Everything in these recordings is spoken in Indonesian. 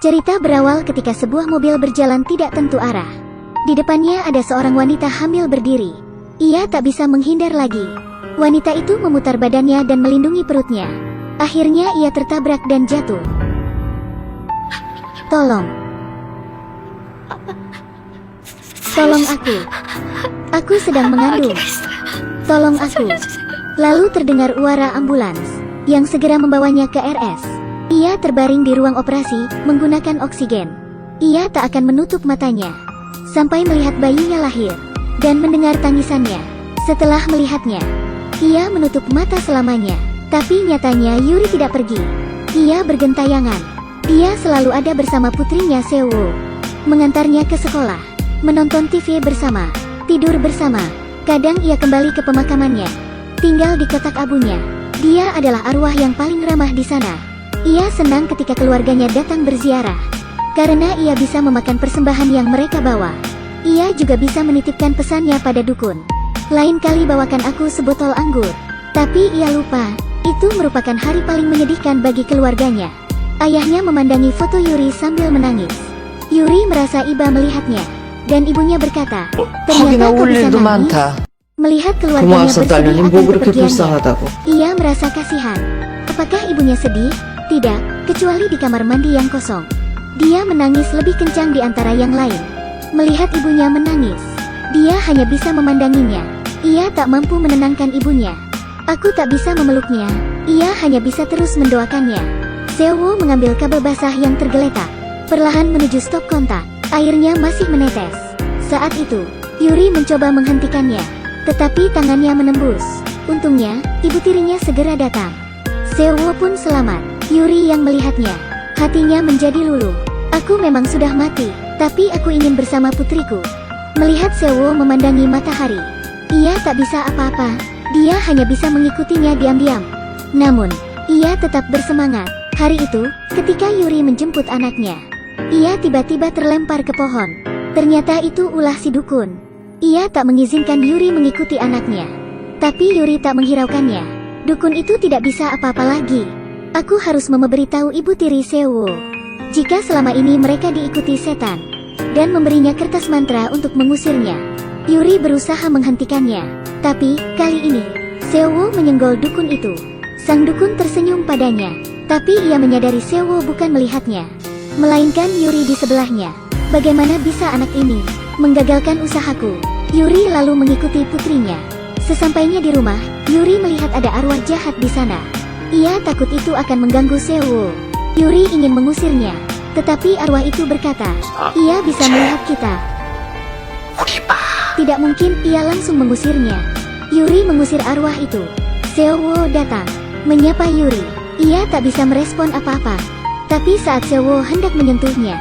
Cerita berawal ketika sebuah mobil berjalan tidak tentu arah. Di depannya ada seorang wanita hamil berdiri. Ia tak bisa menghindar lagi. Wanita itu memutar badannya dan melindungi perutnya. Akhirnya ia tertabrak dan jatuh. Tolong. Tolong aku. Aku sedang mengandung. Tolong aku. Lalu terdengar suara ambulans yang segera membawanya ke RS. Ia terbaring di ruang operasi menggunakan oksigen. Ia tak akan menutup matanya sampai melihat bayinya lahir dan mendengar tangisannya. Setelah melihatnya, ia menutup mata selamanya. Tapi nyatanya Yuri tidak pergi. Ia bergentayangan. Dia selalu ada bersama putrinya Seo, mengantarnya ke sekolah, menonton TV bersama, tidur bersama. Kadang ia kembali ke pemakamannya, tinggal di kotak abunya. Dia adalah arwah yang paling ramah di sana. Ia senang ketika keluarganya datang berziarah, karena ia bisa memakan persembahan yang mereka bawa. Ia juga bisa menitipkan pesannya pada dukun. Lain kali bawakan aku sebotol anggur. Tapi ia lupa, itu merupakan hari paling menyedihkan bagi keluarganya. Ayahnya memandangi foto Yuri sambil menangis. Yuri merasa iba melihatnya, dan ibunya berkata, ternyata kau bisa nangis. Melihat keluarganya bersedih akan kepergiannya, ia merasa kasihan. Apakah ibunya sedih? Tidak, kecuali di kamar mandi yang kosong. Dia menangis lebih kencang di antara yang lain. Melihat ibunya menangis, dia hanya bisa memandanginya. Ia tak mampu menenangkan ibunya. Aku tak bisa memeluknya. Ia hanya bisa terus mendoakannya. Seo mengambil kabel basah yang tergeletak, perlahan menuju stop kontak. Airnya masih menetes. Saat itu, Yuri mencoba menghentikannya, tetapi tangannya menembus. Untungnya, ibu tirinya segera datang. Seo pun selamat. Yuri yang melihatnya, hatinya menjadi luluh. Aku memang sudah mati, tapi aku ingin bersama putriku. Melihat Seo memandangi matahari, ia tak bisa apa-apa. Dia hanya bisa mengikutinya diam-diam. Namun, ia tetap bersemangat. Hari itu, ketika Yuri menjemput anaknya, ia tiba-tiba terlempar ke pohon. Ternyata itu ulah si dukun. Ia tak mengizinkan Yuri mengikuti anaknya. Tapi Yuri tak menghiraukannya. Dukun itu tidak bisa apa-apa lagi. Aku harus memberitahu ibu tiri Seo. Jika selama ini mereka diikuti setan, dan memberinya kertas mantra untuk mengusirnya. Yuri berusaha menghentikannya. Tapi, kali ini, Seo menyenggol dukun itu. Sang dukun tersenyum padanya. Tapi ia menyadari Seo bukan melihatnya, melainkan Yuri di sebelahnya. Bagaimana bisa anak ini menggagalkan usahaku? Yuri lalu mengikuti putrinya. Sesampainya di rumah, Yuri melihat ada arwah jahat di sana. Ia takut itu akan mengganggu Seo. Yuri ingin mengusirnya, tetapi arwah itu berkata, ia bisa melihat kita. Tidak mungkin ia langsung mengusirnya. Yuri mengusir arwah itu. Seo datang, menyapa Yuri. Ia tak bisa merespon apa-apa. Tapi saat Seo hendak menyentuhnya,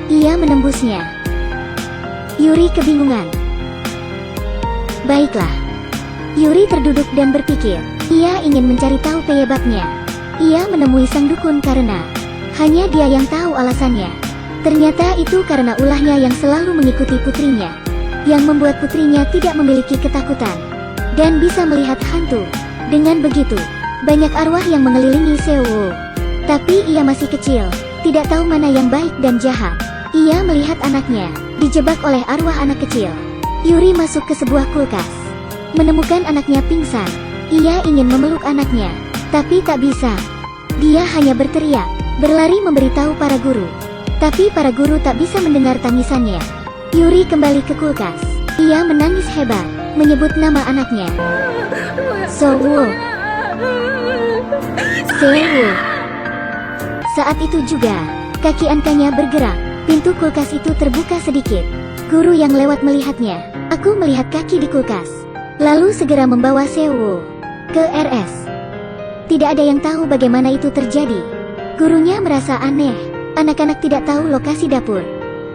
ia menembusnya. Yuri kebingungan. Baiklah. Yuri terduduk dan berpikir. Ia ingin mencari tahu penyebabnya. Ia menemui sang dukun karena hanya dia yang tahu alasannya. Ternyata itu karena ulahnya yang selalu mengikuti putrinya, yang membuat putrinya tidak memiliki ketakutan dan bisa melihat hantu. Dengan begitu, banyak arwah yang mengelilingi Seo. Tapi ia masih kecil, tidak tahu mana yang baik dan jahat. Ia melihat anaknya dijebak oleh arwah anak kecil. Yuri masuk ke sebuah kulkas, menemukan anaknya pingsan. Ia ingin memeluk anaknya, tapi tak bisa. Dia hanya berteriak, berlari memberitahu para guru. Tapi para guru tak bisa mendengar tangisannya. Yuri kembali ke kulkas. Ia menangis hebat, menyebut nama anaknya. Seo. Seo. Saat itu juga, kaki angkanya bergerak. Pintu kulkas itu terbuka sedikit. Guru yang lewat melihatnya. Aku melihat kaki di kulkas. Lalu segera membawa Seo ke RS. Tidak ada yang tahu bagaimana itu terjadi. Gurunya merasa aneh. Anak-anak tidak tahu lokasi dapur.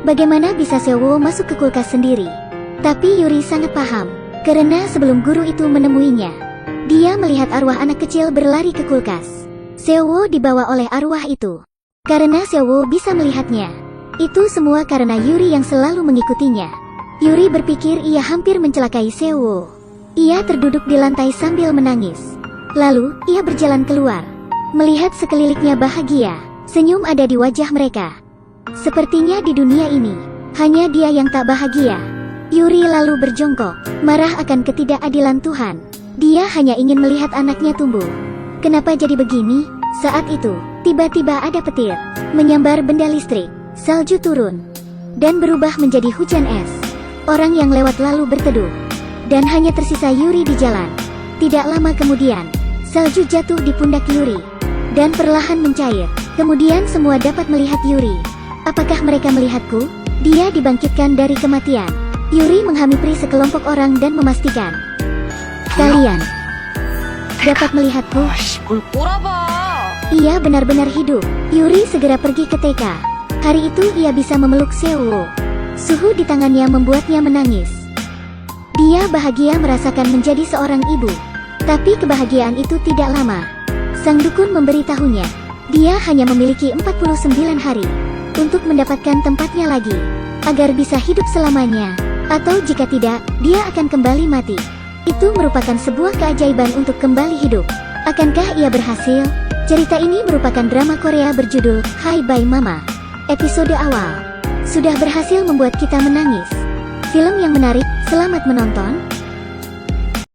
Bagaimana bisa Seo masuk ke kulkas sendiri? Tapi Yuri sangat paham, karena sebelum guru itu menemuinya, dia melihat arwah anak kecil berlari ke kulkas. Seo dibawa oleh arwah itu. Karena Seo bisa melihatnya. Itu semua karena Yuri yang selalu mengikutinya. Yuri berpikir ia hampir mencelakai Seo. Ia terduduk di lantai sambil menangis. Lalu, ia berjalan keluar. Melihat sekelilingnya bahagia, senyum ada di wajah mereka. Sepertinya di dunia ini, hanya dia yang tak bahagia. Yuri lalu berjongkok, marah akan ketidakadilan Tuhan. Dia hanya ingin melihat anaknya tumbuh. Kenapa jadi begini? Saat itu, tiba-tiba ada petir, menyambar benda listrik, salju turun, dan berubah menjadi hujan es. Orang yang lewat lalu berteduh, dan hanya tersisa Yuri di jalan. Tidak lama kemudian, salju jatuh di pundak Yuri, dan perlahan mencair. Kemudian semua dapat melihat Yuri. Apakah mereka melihatku? Dia dibangkitkan dari kematian. Yuri menghampiri sekelompok orang dan memastikan, kalian dapat melihatku? Ia benar-benar hidup. Yuri segera pergi ke TK. Hari itu ia bisa memeluk Seo. Suhu di tangannya membuatnya menangis. Dia bahagia merasakan menjadi seorang ibu. Tapi kebahagiaan itu tidak lama. Sang dukun memberitahunya, dia hanya memiliki 49 hari untuk mendapatkan tempatnya lagi, agar bisa hidup selamanya. Atau jika tidak, dia akan kembali mati. Itu merupakan sebuah keajaiban untuk kembali hidup. Akankah ia berhasil? Cerita ini merupakan drama Korea berjudul Hi Bye Mama. Episode awal sudah berhasil membuat kita menangis. Film yang menarik, selamat menonton.